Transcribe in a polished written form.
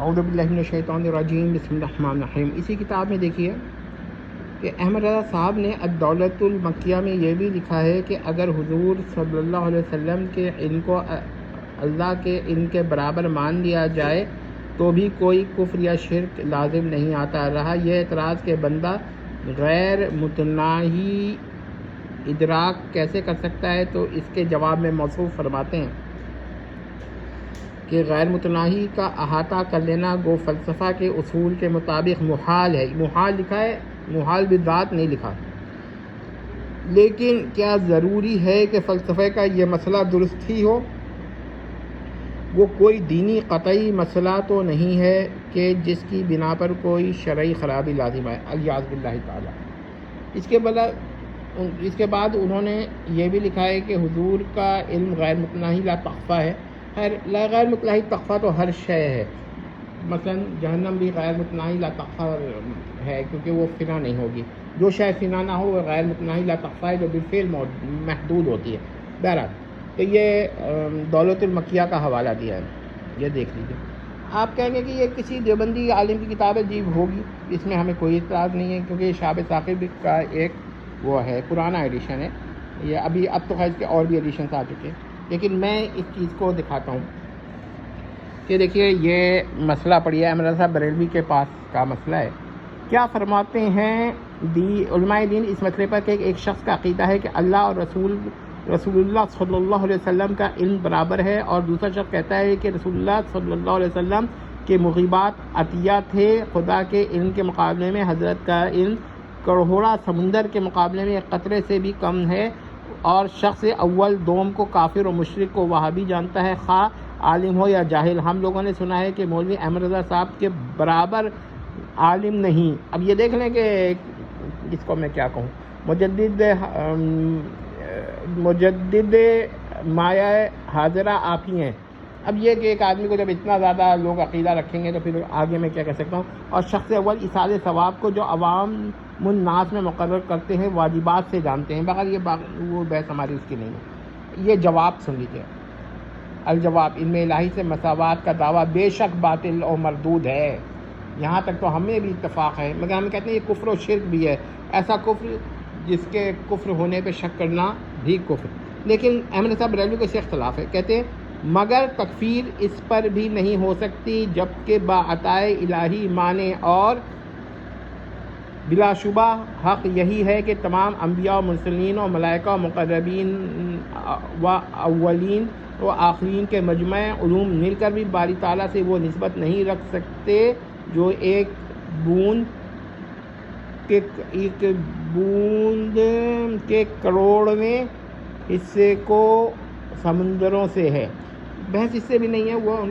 اعوذ باللہ من الشیطان الرجیم، بسم اللہ الرحمن الرحیم۔ اسی کتاب میں دیکھیے کہ احمد رضا صاحب نے الدولۃ المکیہ میں یہ بھی لکھا ہے کہ اگر حضور صلی اللہ علیہ وسلم کے علم کو اللہ کے علم کے برابر مان لیا جائے تو بھی کوئی کفر یا شرک لازم نہیں آتا رہا۔ یہ اعتراض کہ بندہ غیر متناہی ادراک کیسے کر سکتا ہے، تو اس کے جواب میں موصوف فرماتے ہیں کہ غیر متناہی کا احاطہ کر لینا گو فلسفہ کے اصول کے مطابق محال ہے۔ محال لکھا ہے، محال بالذات نہیں لکھا۔ لیکن کیا ضروری ہے کہ فلسفے کا یہ مسئلہ درست ہی ہو؟ وہ کوئی دینی قطعی مسئلہ تو نہیں ہے کہ جس کی بنا پر کوئی شرعی خرابی لازم ہے، الیاذ باللہ تعالیٰ۔ اس کے بعد انہوں نے یہ بھی لکھا ہے کہ حضور کا علم غیر متناہی لا تخفیٰ ہے۔ غیر متناہی تخفیٰ تو ہر شے ہے، مثلا جہنم بھی غیر متناہی لا تخفیٰ ہے کیونکہ وہ فنا نہیں ہوگی۔ جو شے فنا نہ ہو وہ غیر متناہی لا تخفیٰ ہے، جو بالفعل محدود ہوتی ہے۔ بہرحال تو یہ دولت المکیہ کا حوالہ دیا ہے، یہ دیکھ لیجیے۔ آپ کہیں گے کہ یہ کسی دیوبندی عالم کی کتاب ہے، جی ہوگی، اس میں ہمیں کوئی اعتراض نہیں ہے کیونکہ یہ شہاب ثاقب کا ایک وہ ہے، پرانا ایڈیشن ہے یہ۔ اب تو خیر اس کے اور بھی ایڈیشنس آ چکے ہیں، لیکن میں اس چیز کو دکھاتا ہوں کہ دیکھیے یہ مسئلہ پڑھیے، احمد رضا صاحب بریلوی کے پاس کا مسئلہ ہے۔ کیا فرماتے ہیں علماء دین اس مسئلے پر کہ ایک شخص کا عقیدہ ہے کہ اللہ اور رسول اللہ صلی اللہ علیہ وسلم کا علم برابر ہے، اور دوسرا شخص کہتا ہے کہ رسول اللہ صلی اللہ علیہ وسلم کے مغیبات عطیہ تھے، خدا کے علم کے مقابلے میں حضرت کا علم کروڑا سمندر کے مقابلے میں ایک قطرے سے بھی کم ہے، اور شخص اول دوم کو کافر و مشرک کو وہابی جانتا ہے، خواہ عالم ہو یا جاہل۔ ہم لوگوں نے سنا ہے کہ مولوی احمد رضا صاحب کے برابر عالم نہیں۔ اب یہ دیکھ لیں کہ اس کو میں کیا کہوں، مجدد مایہ حاضرہ آپ ہی ہیں۔ اب یہ کہ ایک آدمی کو جب اتنا زیادہ لوگ عقیدہ رکھیں گے تو پھر آگے میں کیا کہہ سکتا ہوں۔ اور شخص اول ایصال ثواب کو جو عوام الناس میں مقرر کرتے ہیں واجبات سے جانتے ہیں، بغیر وہ بحث ہماری اس کی نہیں ہے۔ یہ جواب سن لیجیے، الجواب ان میں الہی سے مساوات کا دعویٰ بے شک باطل اور مردود ہے۔ یہاں تک تو ہمیں بھی اتفاق ہے، مگر ہم کہتے ہیں یہ کفر و شرک بھی ہے، ایسا کفر جس کے کفر ہونے پہ شک کرنا بھی کفر۔ لیکن احمد صاحب بریلوی کا سے اختلاف ہے، کہتے ہیں مگر تکفیر اس پر بھی نہیں ہو سکتی جبکہ باعطائے الہی مانے، اور بلا شبہ حق یہی ہے کہ تمام انبیاء و مرسلین و ملائکہ و مقربین و اولین و آخرین کے مجمع علوم مل کر بھی باری تعالیٰ سے وہ نسبت نہیں رکھ سکتے جو ایک بوند کے کروڑویں حصے کو سمندروں سے ہے۔ بحث اس سے بھی نہیں ہے، وہ ان کا